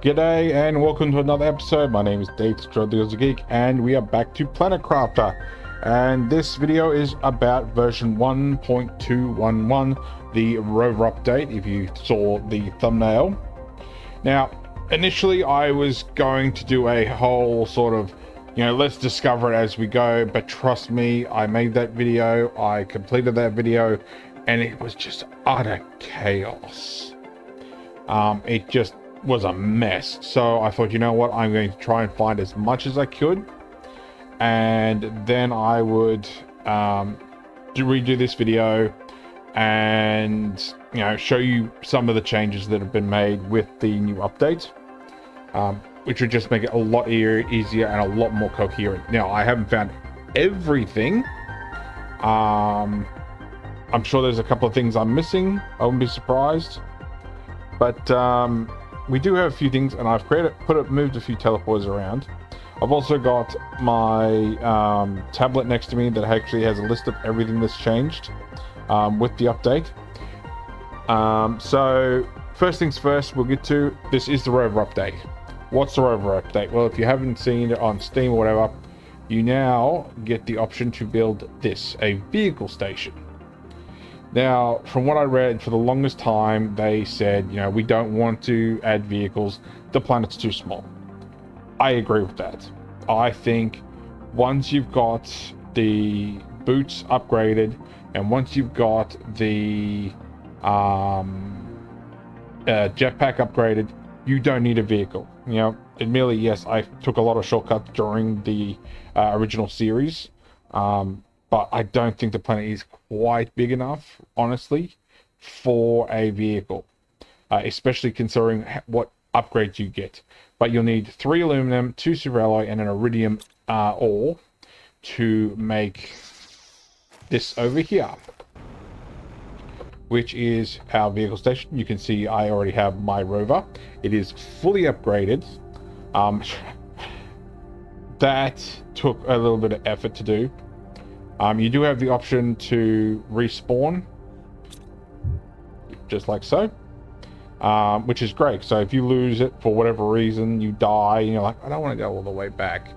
G'day and welcome to another episode. My name is Daethstro, the Aussie Geek, and we are back to Planet Crafter. And this video is about version 1.211, the Rover update, if you saw the thumbnail. Now, initially I was going to do a whole sort of, let's discover it as we go, but trust me, I made that video, I completed that video, and it was just utter chaos. It just was a mess. So I thought, you know what, I'm going to try and find as much as I could, and then I would redo this video and show you some of the changes that have been made with the new update, which would just make it a lot easier and a lot more coherent. Now, I haven't found everything. I'm sure there's a couple of things I'm missing. I wouldn't be surprised, but we do have a few things, and I've moved a few teleporters around. I've also got my tablet next to me that actually has a list of everything that's changed with the update. So first things first, we'll get to, this is the Rover update. What's the Rover update? Well, if you haven't seen it on Steam or whatever, you now get the option to build this, a vehicle station. Now, from what I read, for the longest time, they said, we don't want to add vehicles. The planet's too small. I agree with that. I think once you've got the boots upgraded, and once you've got the jetpack upgraded, you don't need a vehicle. Admittedly, yes, I took a lot of shortcuts during the original series, but I don't think the planet is quite big enough, honestly, for a vehicle, especially considering what upgrades you get. But you'll need 3 aluminum, 2 super alloy, and an iridium ore to make this over here, which is our vehicle station. You can see I already have my Rover. It is fully upgraded. That took a little bit of effort to do. You do have the option to respawn, just like so, which is great. So if you lose it for whatever reason, you die, and you're like, I don't want to go all the way back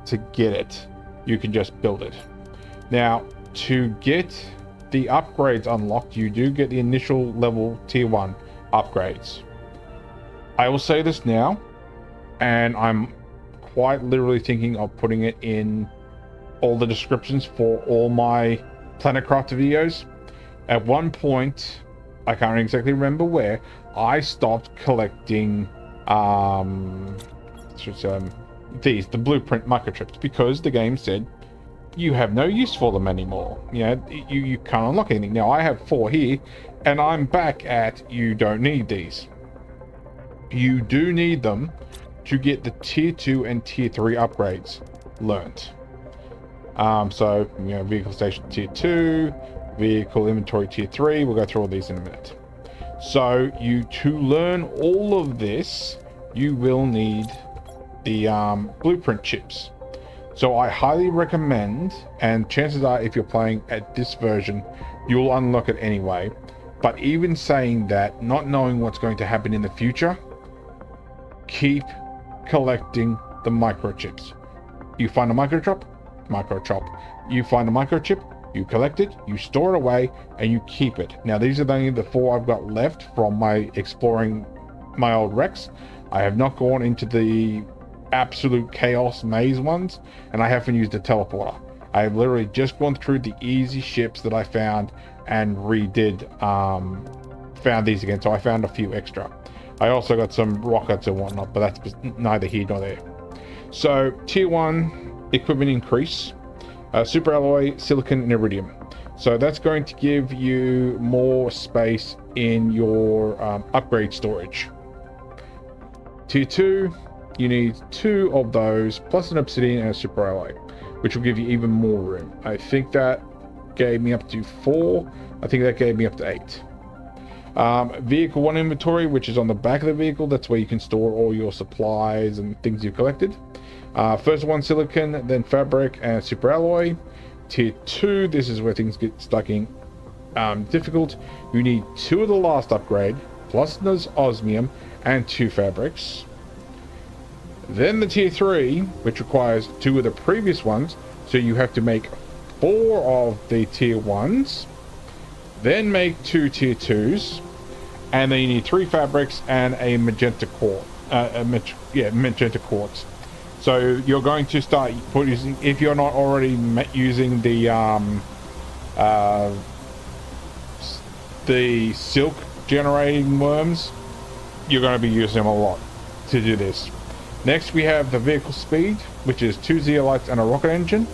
to get it, you can just build it. Now, to get the upgrades unlocked, you do get the initial level tier 1 upgrades. I will say this now, and I'm quite literally thinking of putting it in all the descriptions for all my Planet Crafter videos. At one point, I can't exactly remember where, I stopped collecting the blueprint microchips, because the game said you have no use for them anymore. You can't unlock anything. Now I have 4 here, and I'm back at, you don't need these. You do need them to get the tier 2 and tier 3 upgrades learned. So, vehicle station tier 2, vehicle inventory tier 3, we'll go through all these in a minute. So, to learn all of this, you will need the blueprint chips. So I highly recommend, and chances are if you're playing at this version, you'll unlock it anyway. But even saying that, not knowing what's going to happen in the future, keep collecting the microchips. You find a microchip, you find a microchip, you collect it, you store it away, and you keep it. Now, these are only the 4 I've got left from my exploring my old wrecks. I have not gone into the absolute chaos maze ones, and I haven't used a teleporter. I have literally just gone through the easy ships that I found and found these again. So I found a few extra. I also got some rockets and whatnot, but that's neither here nor there. So tier 1 equipment increase, super alloy, silicon, and iridium. So that's going to give you more space in your upgrade storage. Tier 2, you need 2 of those, plus an obsidian and a super alloy, which will give you even more room. I think that gave me up to 4. I think that gave me up to 8. Vehicle 1 inventory, which is on the back of the vehicle. That's where you can store all your supplies and things you've collected. First one, silicon, then fabric and super alloy. Tier 2, this is where things get stuck in difficult. You need 2 of the last upgrade, plus those osmium and 2 fabrics. Then the tier 3, which requires 2 of the previous ones, so you have to make 4 of the tier 1s, then make 2 tier 2s, and then you need 3 fabrics and a magenta quartz. Magenta quartz. So you're going to start using, if you're not already using the silk generating worms, you're going to be using them a lot to do this. Next we have the vehicle speed, which is 2 zeolites and a rocket engine.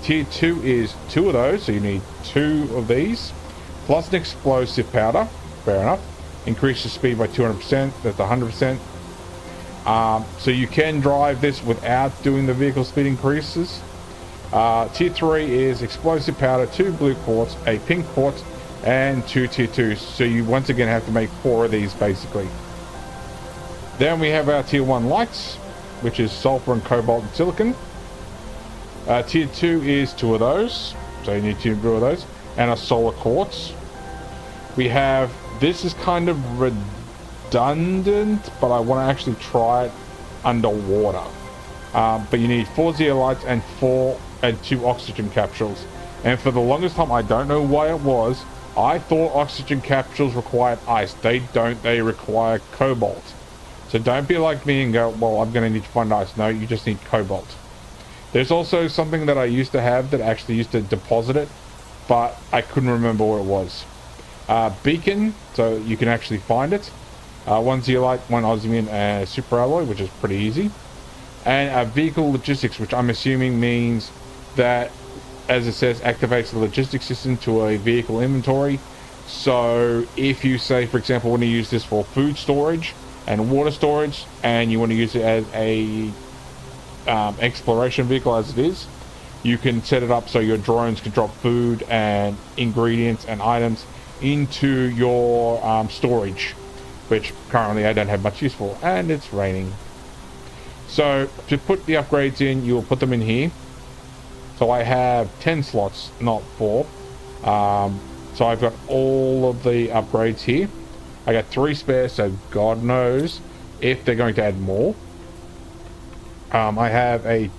Tier 2 is 2 of those, so you need 2 of these, plus an explosive powder. Fair enough. Increase the speed by 200%, that's 100%. So you can drive this without doing the vehicle speed increases. Tier 3 is explosive powder, 2 blue quartz, a pink quartz, and 2 tier 2s. So you once again have to make 4 of these basically. Then we have our tier 1 lights, which is sulfur and cobalt and silicon. Tier 2 is 2 of those, so you need 2 of those, and a solar quartz. We have, this is kind of redundant, but I want to actually try it underwater. But you need 4 zeolites and 2 oxygen capsules. And for the longest time, I don't know why it was, I thought oxygen capsules required ice. They don't, they require cobalt. So don't be like me and go, well, I'm going to need to find ice. No, you just need cobalt. There's also something that I used to have that actually used to deposit it, but I couldn't remember what it was. Beacon, so you can actually find it. 1 zeolite, 1 osmium, and a super alloy, which is pretty easy. And vehicle logistics, which I'm assuming means that, as it says, activates the logistics system to a vehicle inventory. So if you say, for example, want to use this for food storage and water storage, and you want to use it as a exploration vehicle as it is, you can set it up so your drones can drop food and ingredients and items into your storage, which currently I don't have much use for, and it's raining. So to put the upgrades in, you will put them in here. So I have 10 slots, not 4. So I've got all of the upgrades here. I got 3 spares, so God knows if they're going to add more. I have a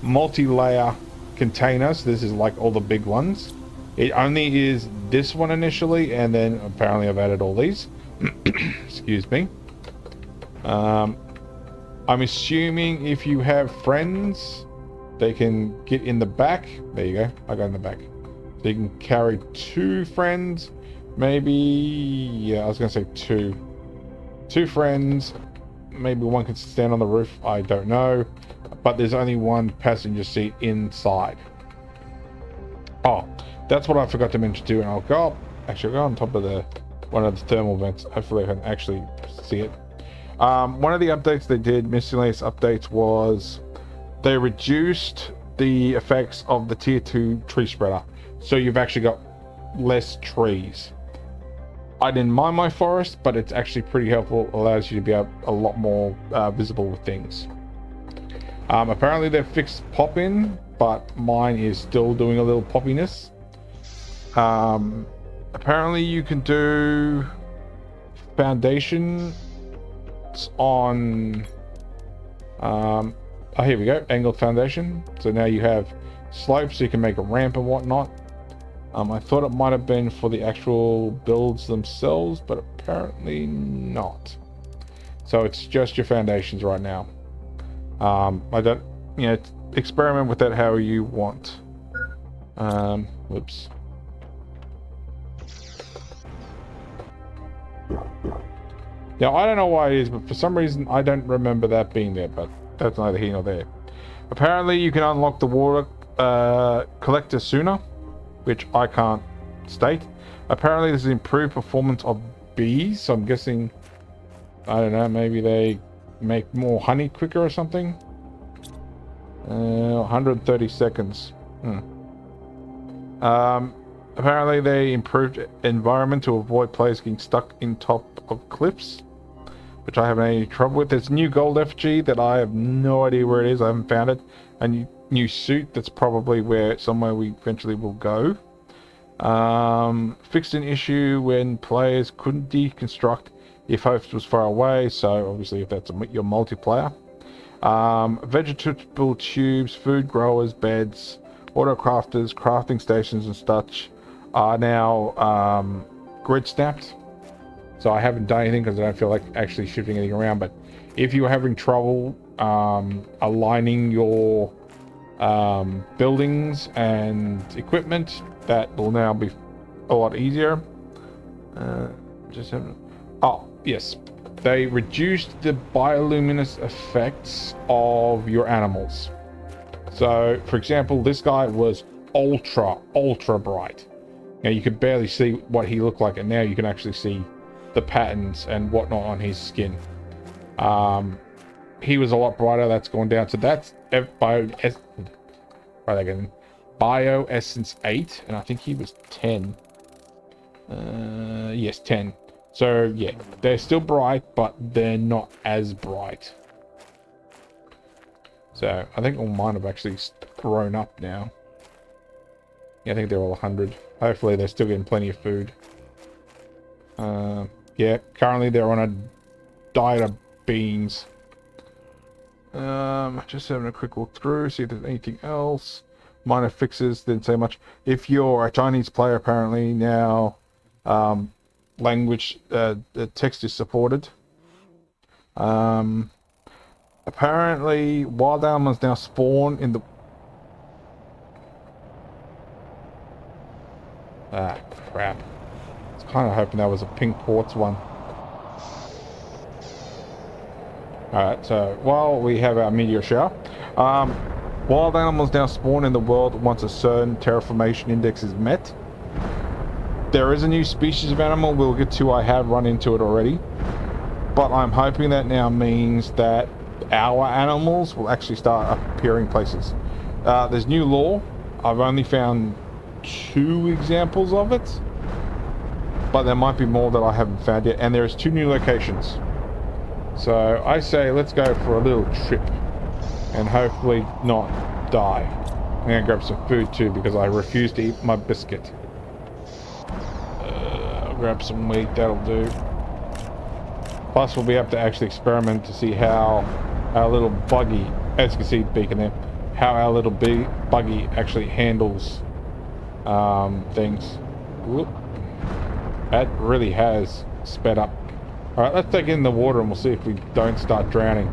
multi-layer container, so this is like all the big ones. It only is this one initially, and then apparently I've added all these. Excuse me. I'm assuming if you have friends, they can get in the back. There you go. I got in the back. So you can carry 2 friends. Maybe, yeah, I was going to say 2. 2 friends. Maybe one can stand on the roof. I don't know. But there's only 1 passenger seat inside. Oh, that's what I forgot to mention too. And I'll go up. Actually, I'll go on top of one of the thermal vents. Hopefully I can actually see it. One of the updates they did, miscellaneous updates, was they reduced the effects of the tier 2 tree spreader. So you've actually got less trees. I didn't mind my forest, but it's actually pretty helpful. Allows you to be a lot more visible with things. Apparently they've fixed pop-in, but mine is still doing a little poppiness. Apparently you can do foundation on oh, here we go, angled foundation. So now you have slopes, so you can make a ramp and whatnot. I thought it might have been for the actual builds themselves, but apparently not. So it's just your foundations right now. I don't, experiment with that how you want. Whoops. Now, I don't know why it is, but for some reason I don't remember that being there, but that's neither here nor there. Apparently you can unlock the water collector sooner, which I can't state. Apparently this is improved performance of bees, so I'm guessing, I don't know, maybe they make more honey quicker or something. 130 seconds. Apparently they improved environment to avoid players getting stuck in top of cliffs, which I haven't any trouble with. There's a new gold effigy that I have no idea where it is. I haven't found it. A new suit that's probably somewhere we eventually will go. Fixed an issue when players couldn't deconstruct if host was far away, so obviously if that's your multiplayer. Vegetable tubes, food growers, beds, auto crafters, crafting stations and such are now grid snapped. So I haven't done anything because I don't feel like actually shifting anything around. But if you're having trouble aligning your buildings and equipment, that will now be a lot easier. Oh yes, they reduced the bioluminescence effects of your animals. So for example, this guy was ultra bright. Now you could barely see what he looked like, and now you can actually see the patterns and whatnot on his skin. He was a lot brighter. That's gone down. So that's bio essence 8, and I think he was 10. Yes, 10. So yeah, they're still bright, but they're not as bright. So I think all mine have actually grown up now. Yeah, I think they're all 100. Hopefully they're still getting plenty of food. Yeah, currently they're on a diet of beans. Just having a quick look through, see if there's anything else. Minor fixes, didn't say much. If you're a Chinese player, apparently now language the text is supported. Apparently wild animals now spawn in the crap. I was kind of hoping that was a pink quartz one. Alright, so while we have our meteor shower, wild animals now spawn in the world once a certain terraformation index is met. There is a new species of animal we'll get to. I have run into it already, but I'm hoping that now means that our animals will actually start appearing places. There's new lore. I've only found 2 examples of it, but there might be more that I haven't found yet, and there's 2 new locations. So I say let's go for a little trip and hopefully not die. I'm gonna grab some food too because I refuse to eat my biscuit. I'll grab some wheat, that'll do. Plus we'll be able to actually experiment to see how our little buggy, as you can see beacon there, how our little buggy actually handles things. Whoop. That really has sped up. Alright, let's take it in the water and we'll see if we don't start drowning.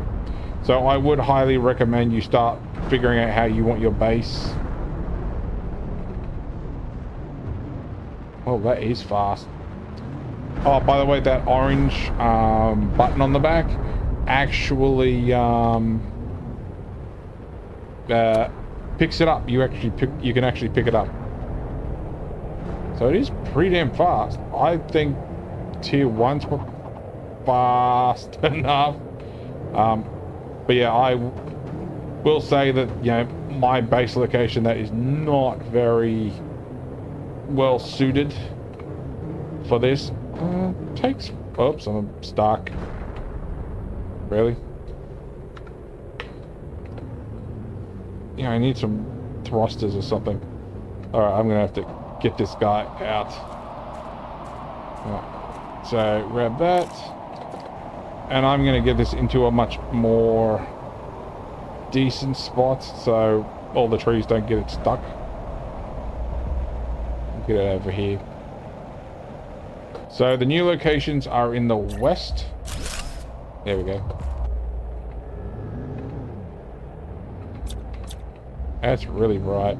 So I would highly recommend you start figuring out how you want your base. Oh, that is fast. Oh, by the way, that orange button on the back actually picks it up. You can actually pick it up. So it is pretty damn fast. I think tier 1's fast enough. But yeah, I will say that, you know, my base location, that is not very well suited for this. Takes, oops, I'm stuck. Really? Yeah, I need some thrusters or something. Alright, I'm gonna have to get this guy out. Right. So grab that, and I'm gonna get this into a much more decent spot so all the trees don't get it stuck. Get it over here. So the new locations are in the west. There we go. That's really bright.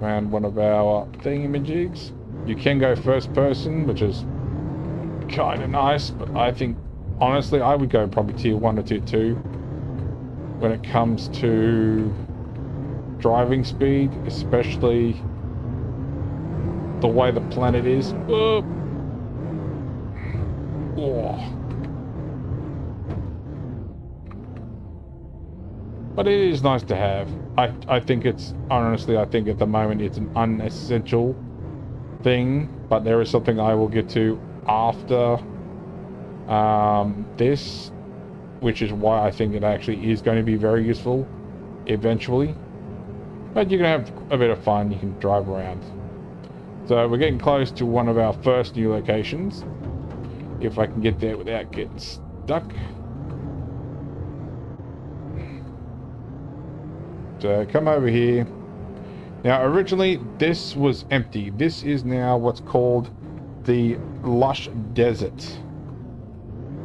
Around one of our thingamajigs. You can go first person, which is kind of nice, but I think, honestly, I would go probably tier 1 or tier 2 when it comes to driving speed, especially the way the planet is. Oh. But it is nice to have. I think it's, honestly, I think at the moment it's an unessential thing, but there is something I will get to after this, which is why I think it actually is going to be very useful eventually. But you can have a bit of fun, you can drive around. So we're getting close to one of our first new locations. If I can get there without getting duck. So come over here. Now, originally, this was empty. This is now what's called the lush desert.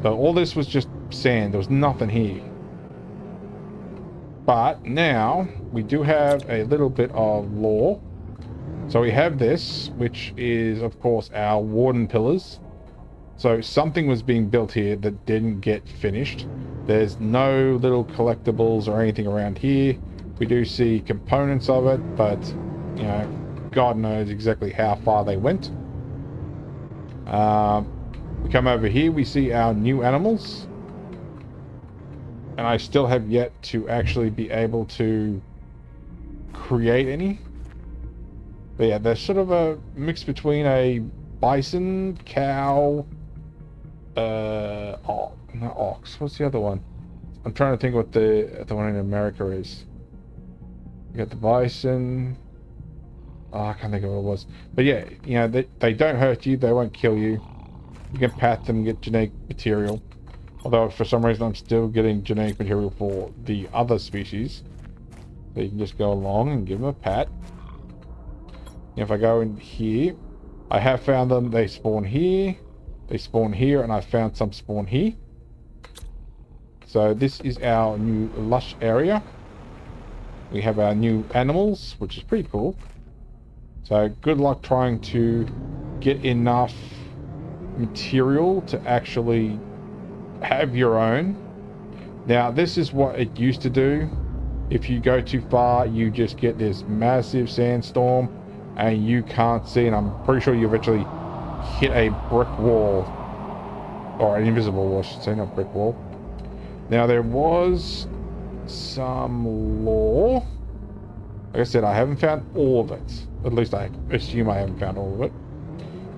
So all this was just sand. There was nothing here. But now we do have a little bit of lore. So we have this, which is, of course, our warden pillars. So something was being built here that didn't get finished. There's no little collectibles or anything around here. We do see components of it, but, you know, God knows exactly how far they went. We come over here, we see our new animals. And I still have yet to actually be able to create any. But yeah, they're sort of a mix between a bison, cow, not ox. What's the other one? I'm trying to think what the one in America is. You got the bison. Oh, I can't think of what it was. But yeah, you know, they don't hurt you. They won't kill you. You can pat them and get genetic material. Although for some reason I'm still getting genetic material for the other species. So you can just go along and give them a pat. If I go in here, I have found them. They spawn here. They spawn here, and I found some spawn here. So this is our new lush area. We have our new animals, which is pretty cool. So good luck trying to get enough material to actually have your own. Now, this is what it used to do. If you go too far, you just get this massive sandstorm and you can't see, and I'm pretty sure you eventually hit a brick wall, or an invisible wall, I should say, not brick wall. Now, there was some lore. Like I said, I haven't found all of it. At least I assume I haven't found all of it.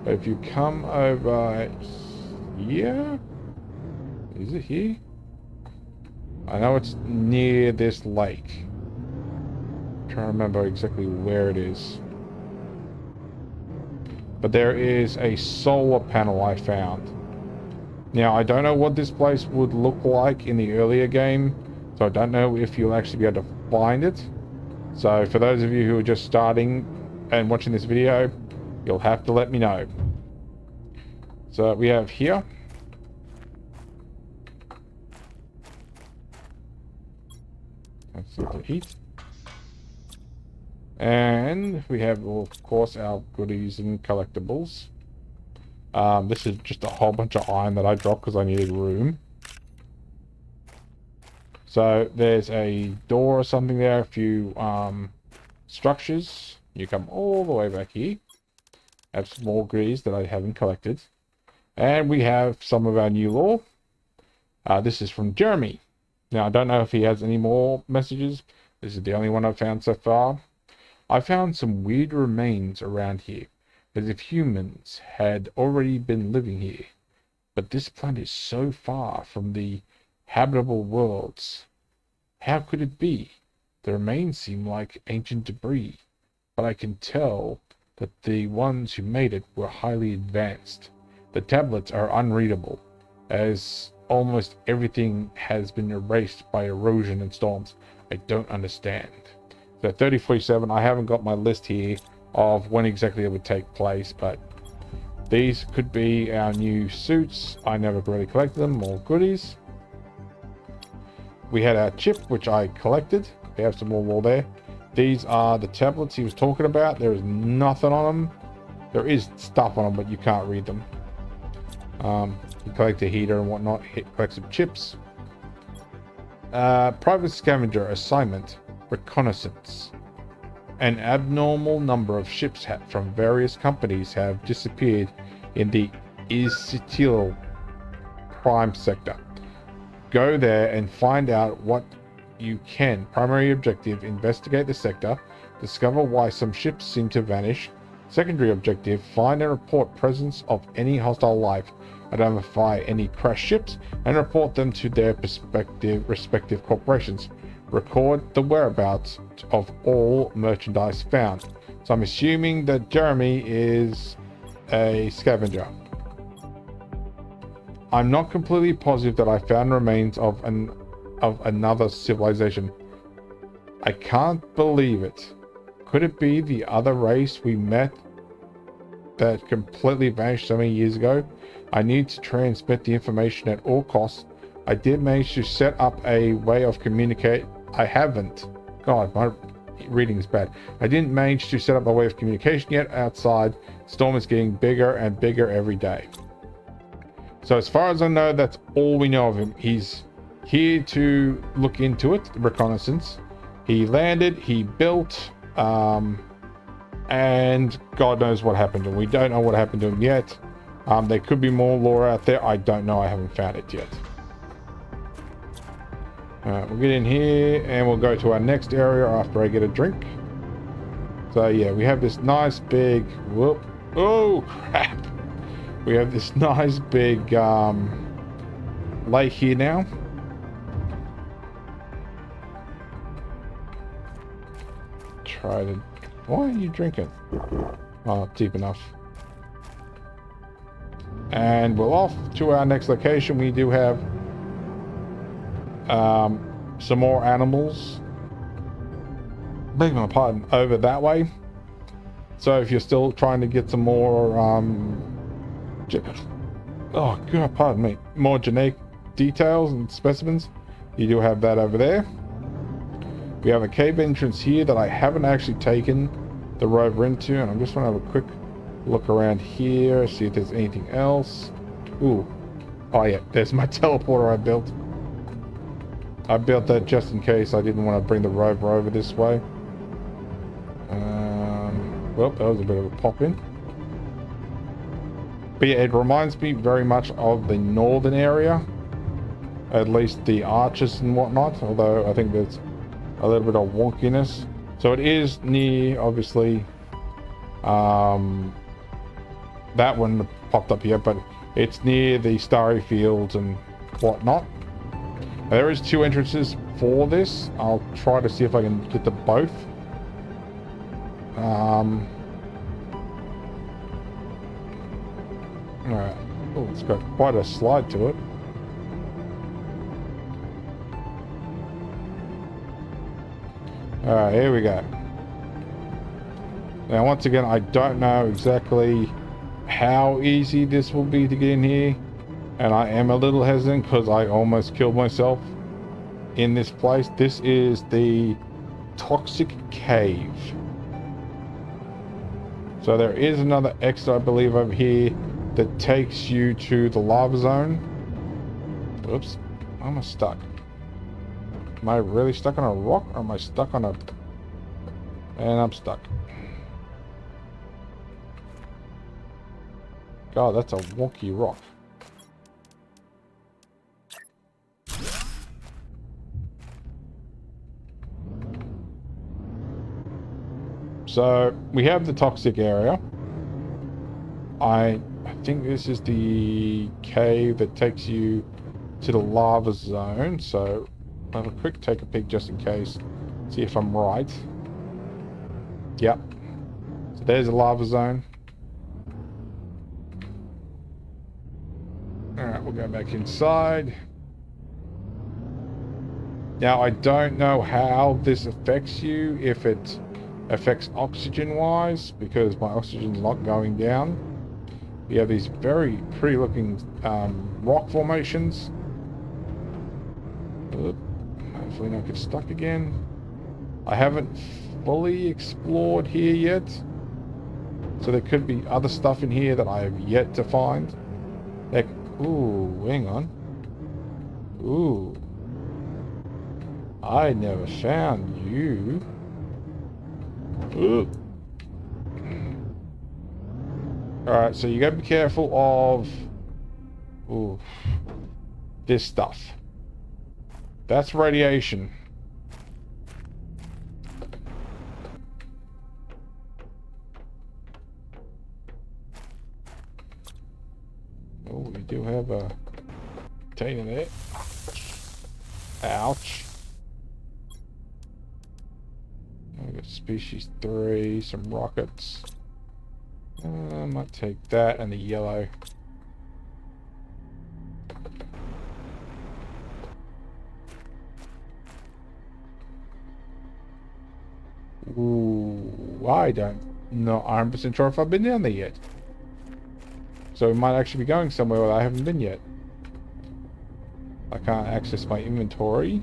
But if you come over here, is it here? I know it's near this lake. I'm trying to remember exactly where it is. But there is a solar panel I found. Now, I don't know what this place would look like in the earlier game, so I don't know if you'll actually be able to find it. So for those of you who are just starting and watching this video, you'll have to let me know. So we have here. That's something to eat. And we have, well, of course, our goodies and collectibles. This is just a whole bunch of iron that I dropped because I needed room. So there's a door or something there, a few structures. You come all the way back here. Have some more goodies that I haven't collected. And we have some of our new lore. This is from Jeremy. Now, I don't know if he has any more messages. This is the only one I've found so far. I found some weird remains around here, as if humans had already been living here. But this planet is so far from the habitable worlds. How could it be? The remains seem like ancient debris, but I can tell that the ones who made it were highly advanced. The tablets are unreadable, as almost everything has been erased by erosion and storms. I don't understand. So 3047, I haven't got my list here of when exactly it would take place, but these could be our new suits. I never really collected them. More goodies. We had our chip, which I collected. We have some more lore there. These are the tablets he was talking about. There is nothing on them. There is stuff on them, but you can't read them. You collect a heater and whatnot. Collect some chips. Private scavenger assignment. Reconnaissance. An abnormal number of ships from various companies have disappeared in the Isitil prime sector. Go there and find out what you can. Primary objective, investigate the sector. Discover why some ships seem to vanish. Secondary objective, find and report presence of any hostile life. Identify any crashed ships and report them to their respective corporations. Record the whereabouts of all merchandise found. So I'm assuming that Jeremy is a scavenger. I'm not completely positive that I found remains of another civilization. I can't believe it. Could it be the other race we met that completely vanished so many years ago? I need to transmit the information at all costs. I did manage to set up a way of communicate. I haven't. God, my reading is bad. I didn't manage to set up a way of communication yet outside. Storm is getting bigger and bigger every day. So as far as I know, that's all we know of him. He's here to look into it, reconnaissance. He landed, he built, and God knows what happened to him. We don't know what happened to him yet. There could be more lore out there. I don't know. I haven't found it yet. We'll get in here and we'll go to our next area after I get a drink. So yeah, we have this nice big, whoop, oh crap. We have this nice big lake here now. Try to, why are you drinking? Oh, deep enough. And we're off to our next location. We do have some more animals, beg my pardon, over that way. So if you're still trying to get some more oh god, pardon me, more genetic details and specimens, you do have that over there. We have a cave entrance here that I haven't actually taken the rover into, and I'm just going to have a quick look around here, see if there's anything else. Ooh, oh yeah, there's my teleporter I built. I built that just in case I didn't want to bring the rover over this way. Well, that was a bit of a pop in. But yeah, it reminds me very much of the northern area. At least the arches and whatnot, although I think there's a little bit of wonkiness. So it is near, obviously, that one popped up here, but it's near the starry fields and whatnot. There is 2 entrances for this. I'll try to see if I can get to both. Alright. Oh, it's got quite a slide to it. Alright, here we go. Now, once again, I don't know exactly how easy this will be to get in here. And I am a little hesitant because I almost killed myself in this place. This is the Toxic Cave. So there is another exit, I believe, over here that takes you to the lava zone. Oops, I'm stuck. Am I really stuck on a rock, or am I stuck on a... And I'm stuck. God, that's a wonky rock. So we have the toxic area. I think this is the cave that takes you to the lava zone. So I'll have a quick take a peek just in case. See if I'm right. Yep. So there's the lava zone. Alright, we'll go back inside. Now I don't know how this affects you, if it affects oxygen wise, because my oxygen's not going down. We have these very pretty looking rock formations. Hopefully not get stuck again. I haven't fully explored here yet, so there could be other stuff in here that I have yet to find. Like, ooh, hang on. Ooh, I never found you. Ooh. Alright, so you gotta be careful of this stuff. That's radiation. Oh, we do have a container there. Ouch. I got species 3, some rockets. I might take that and the yellow. Ooh, I don't know. I'm 100% sure if I've been down there yet. So we might actually be going somewhere where I haven't been yet. I can't access my inventory.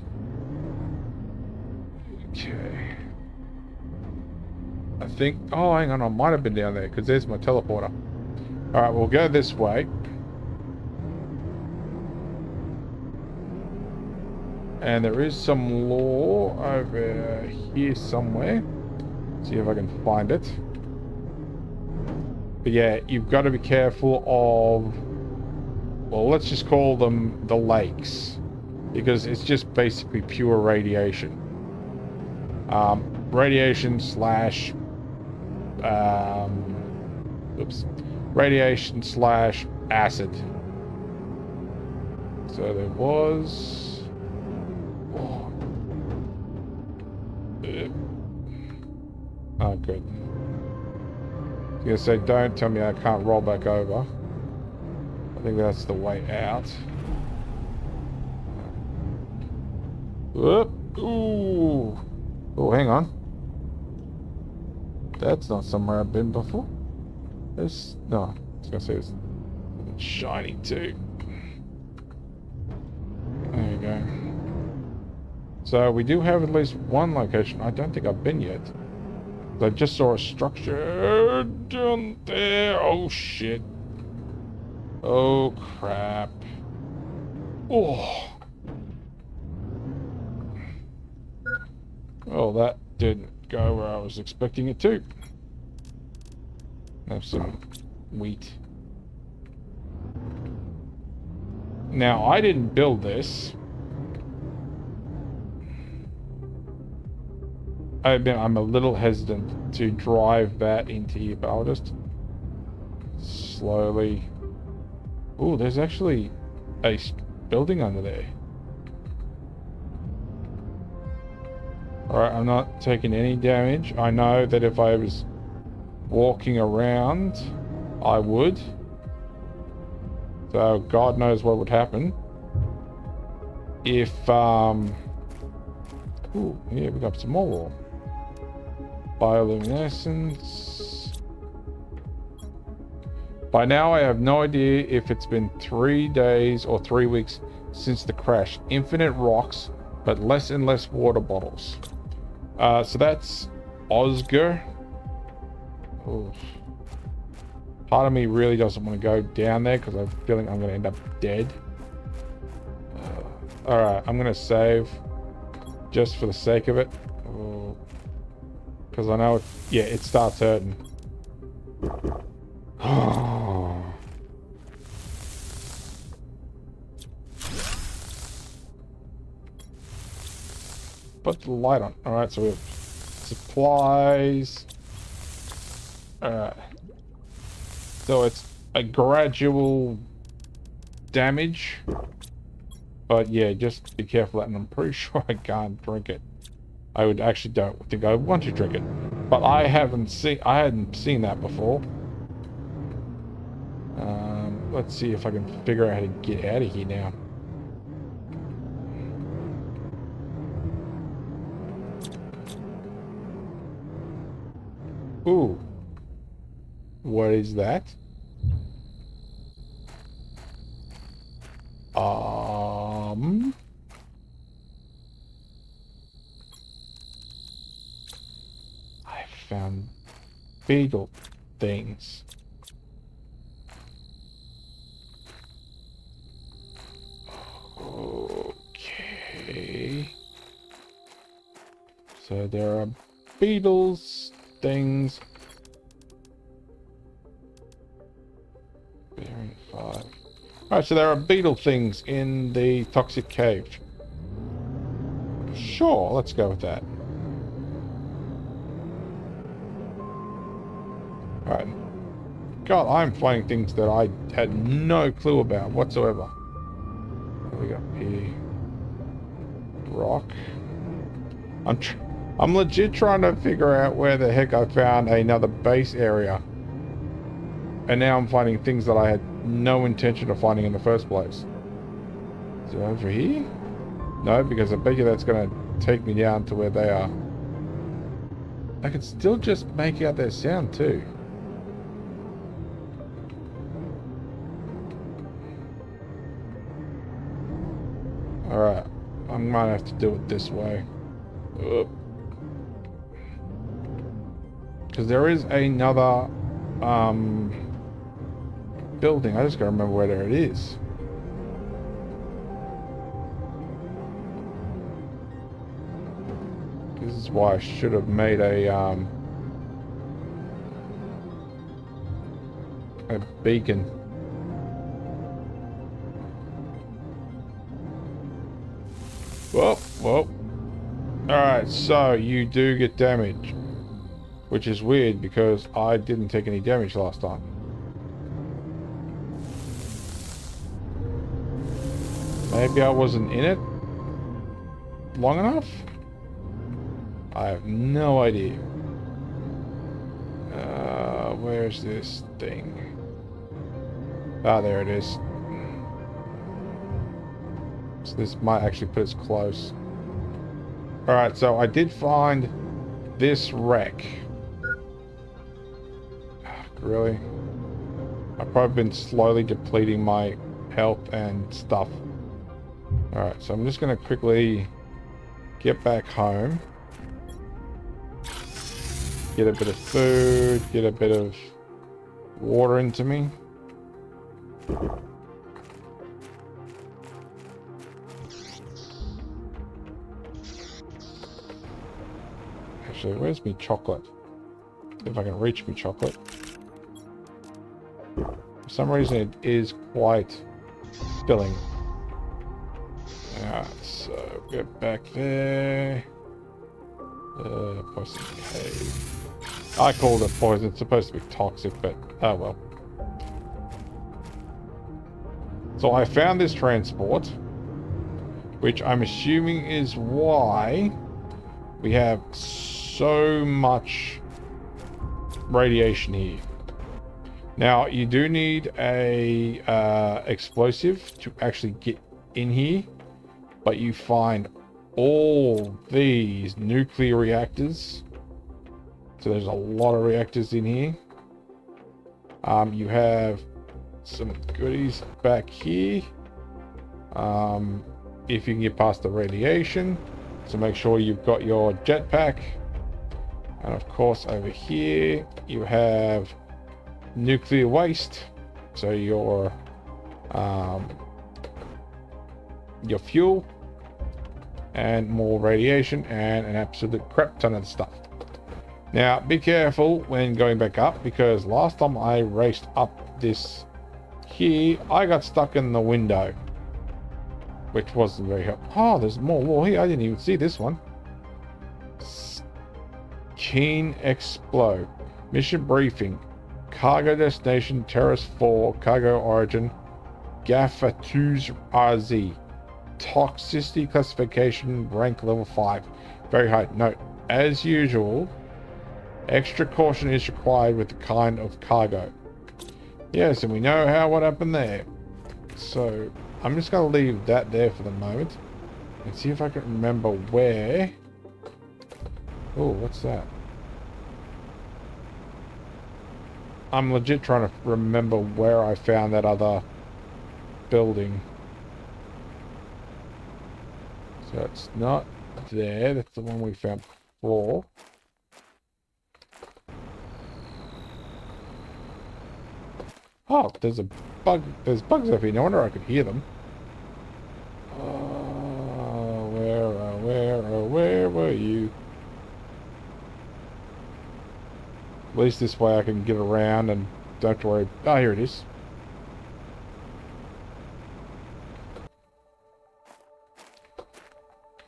Okay. I think... Oh, hang on. I might have been down there because there's my teleporter. Alright, we'll go this way. And there is some lore over here somewhere. See if I can find it. But yeah, you've got to be careful of... Well, let's just call them the lakes. Because it's just basically pure radiation. Radiation slash... Radiation slash acid. So there was... Oh, oh good. I was gonna say, don't tell me I can't roll back over. I think that's the way out. Whoop. Ooh. Oh, hang on. That's not somewhere I've been before. There's... No. I was gonna say it's shiny too. There you go. So we do have at least one location. I don't think I've been yet. I just saw a structure down there. Oh shit. Oh crap. Oh. Well, that didn't go where I was expecting it to. Have some wheat. Now, I didn't build this. I'm a little hesitant to drive that into here, but I'll just slowly... Ooh, there's actually a building under there. Alright, I'm not taking any damage. I know that if I was walking around, I would. So, God knows what would happen. If, Ooh, yeah, we got some more. Bioluminescence. By now, I have no idea if it's been 3 days or 3 weeks since the crash. Infinite rocks, but less and less water bottles. So that's Oscar. Oof. Part of me really doesn't want to go down there because I'm feeling I'm going to end up dead. Alright, I'm going to save just for the sake of it. Because I know, it starts hurting. Put the light on. Alright, so we have supplies. Alright. So it's a gradual damage. But yeah, just be careful that, and I'm pretty sure I can't drink it. I don't think I want to drink it. But I hadn't seen that before. Let's see if I can figure out how to get out of here now. Ooh. What is that? I found beetle things. Okay. So there are beetles, things. Bearing 5. Alright, so there are beetle things in the toxic cave. Sure, let's go with that. Alright. God, I'm finding things that I had no clue about whatsoever. What do we got here? Rock. I'm legit trying to figure out where the heck I found another base area. And now I'm finding things that I had no intention of finding in the first place. Is it over here? No, because I bet you that's going to take me down to where they are. I can still just make out their sound too. Alright, I might have to do it this way. Because there is another building. I just gotta remember where it is. This is why I should have made a beacon. Whoa, whoa. Alright, so you do get damage. Which is weird because I didn't take any damage last time. Maybe I wasn't in it long enough? I have no idea. Where's this thing? Ah, there it is. So this might actually put us close. Alright, so I did find this wreck. Really? I've probably been slowly depleting my health and stuff. Alright, so I'm just going to quickly get back home. Get a bit of food, get a bit of water into me. Actually, where's me chocolate? If I can reach me chocolate. For some reason it is quite filling. Alright, so get back there. Poison cave. I called it poison. It's supposed to be toxic, but oh well. So I found this transport, which I'm assuming is why we have so much radiation here. Now, you do need a explosive to actually get in here, but you find all these nuclear reactors. So there's a lot of reactors in here. You have some goodies back here. If you can get past the radiation. So make sure you've got your jetpack. And of course over here you have nuclear waste. So your fuel. And more radiation and an absolute crap ton of stuff. Now, be careful when going back up, because last time I raced up this here, I got stuck in the window, which wasn't very helpful. Oh, there's more wall here. I didn't even see this one. Keen Explode. Mission briefing. Cargo destination, Terrace 4, cargo origin, Gaffa 2's RZ. Toxicity classification, rank level 5. Very high. Note, as usual, extra caution is required with the kind of cargo. Yes, and we know what happened there. So, I'm just going to leave that there for the moment. And see if I can remember where... Oh, what's that? I'm legit trying to remember where I found that other building. So it's not there. That's the one we found before. Oh, there's a bug. There's bugs up here. No wonder I could hear them. Where were you? At least this way I can get around and don't have to worry. Oh, here it is.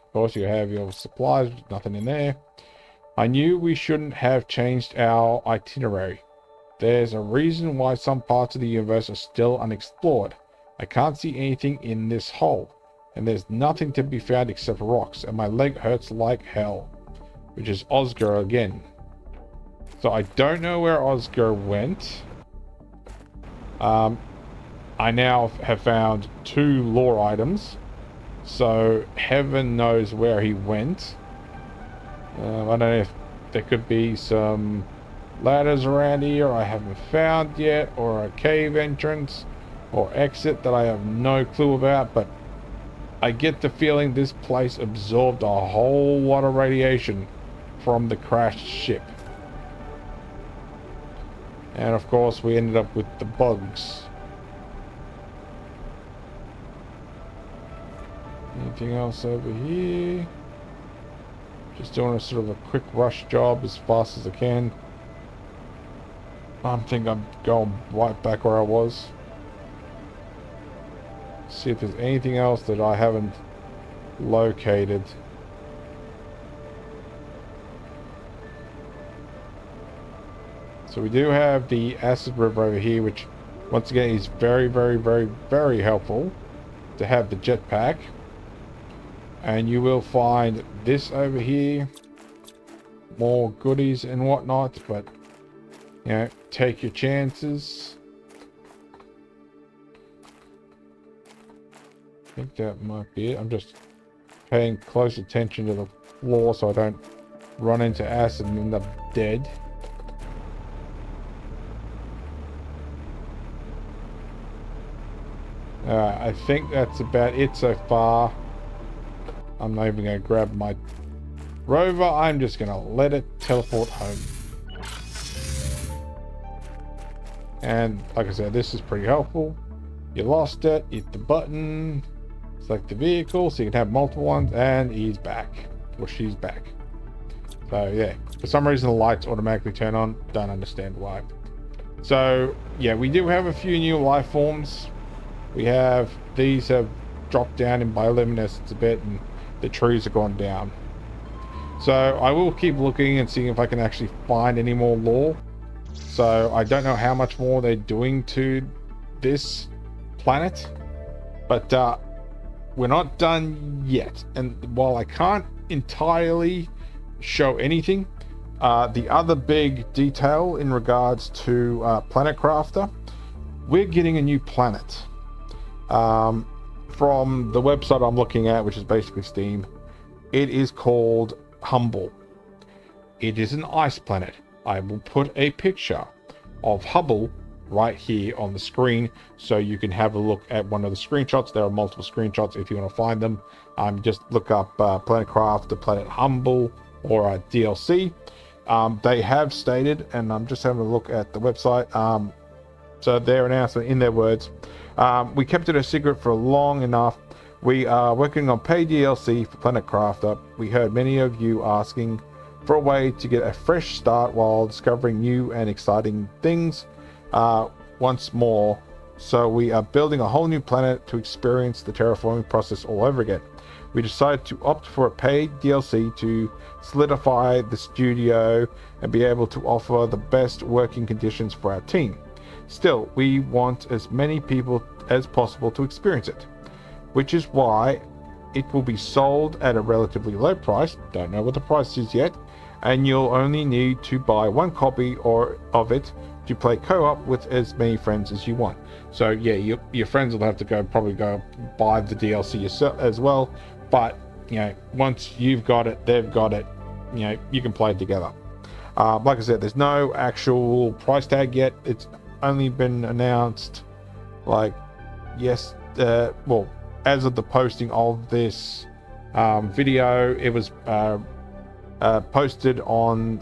Of course, you have your supplies. Nothing in there. I knew we shouldn't have changed our itinerary. There's a reason why some parts of the universe are still unexplored. I can't see anything in this hole. And there's nothing to be found except rocks. And my leg hurts like hell. Which is Oscar again. So I don't know where Oscar went. I now have found 2 lore items. So heaven knows where he went. I don't know if there could be some ladders around here I haven't found yet, or a cave entrance or exit that I have no clue about, but I get the feeling this place absorbed a whole lot of radiation from the crashed ship. And of course we ended up with the bugs. Anything else over here? Just doing a sort of a quick rush job as fast as I can. I think I'm going right back where I was. See if there's anything else that I haven't located. So we do have the acid river over here, which once again is very, very, very, very helpful to have the jetpack. And you will find this over here, more goodies and whatnot, but you know, take your chances. I think that might be it. I'm just paying close attention to the floor so I don't run into acid and end up dead. I think that's about it so far. I'm not even going to grab my Rover. I'm just going to let it teleport home. And like I said, this is pretty helpful. You lost it, hit the button, select the vehicle so you can have multiple ones, and he's back. Or she's back. So yeah, for some reason the lights automatically turn on. Don't understand why. So yeah, we do have a few new life forms. We have, these have dropped down in bioluminescence a bit, and the trees have gone down. So I will keep looking and seeing if I can actually find any more lore. So I don't know how much more they're doing to this planet, but we're not done yet. And while I can't entirely show anything, the other big detail in regards to Planet Crafter, we're getting a new planet. From the website I'm looking at, which is basically Steam, it is called Humble. It is an ice planet. I will put a picture of Hubble right here on the screen so you can have a look at one of the screenshots. There are multiple screenshots if you want to find them. Just look up Planet Crafter, Planet Humble, or DLC. They have stated, and I'm just having a look at the website, so their announcement, in their words, we kept it a secret for long enough. We are working on paid DLC for Planet Crafter. We heard many of you asking for a way to get a fresh start while discovering new and exciting things once more. So we are building a whole new planet to experience the terraforming process all over again. We decided to opt for a paid DLC to solidify the studio and be able to offer the best working conditions for our team. Still, we want as many people as possible to experience it, which is why it will be sold at a relatively low price. Don't know what the price is yet, and you'll only need to buy one copy of it to play co-op with as many friends as you want. So yeah, your friends will have to probably go buy the DLC yourself as well, but you know, once you've got it, they've got it, you know, you can play it together. Like I said, there's no actual price tag yet. It's only been announced, like, yes, well, as of the posting of this video, it was posted on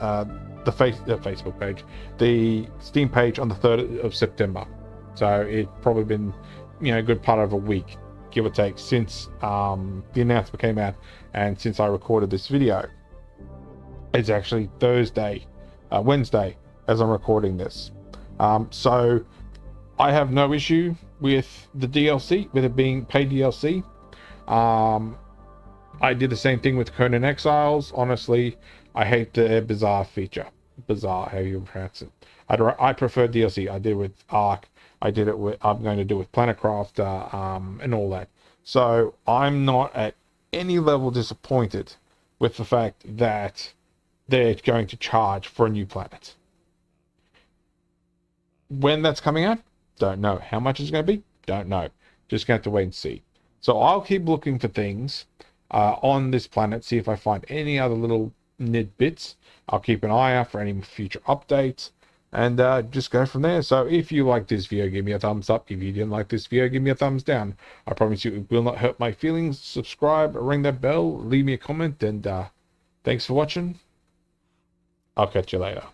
the Facebook page, the Steam page, on the 3rd of September. So it's probably been, you know, a good part of a week, give or take, since the announcement came out and since I recorded this video. It's actually Wednesday, as I'm recording this. So I have no issue with the DLC, with it being paid DLC. I did the same thing with Conan Exiles. Honestly, I hate the Bizarre feature. Bizarre, how you pronounce it. I prefer DLC. I did it with Ark. I'm going to do it with Planet Crafter, and all that. So I'm not at any level disappointed with the fact that they're going to charge for a new planet. When that's coming out, don't know. How much it's going to be, don't know. Just going to have to wait and see. So I'll keep looking for things on this planet, see if I find any other little bits. I'll keep an eye out for any future updates, and just go from there. So if you like this video, give me a thumbs up. If you didn't like this video, give me a thumbs down. I promise you it will not hurt my feelings. Subscribe, ring that bell, leave me a comment, and thanks for watching. I'll catch you later.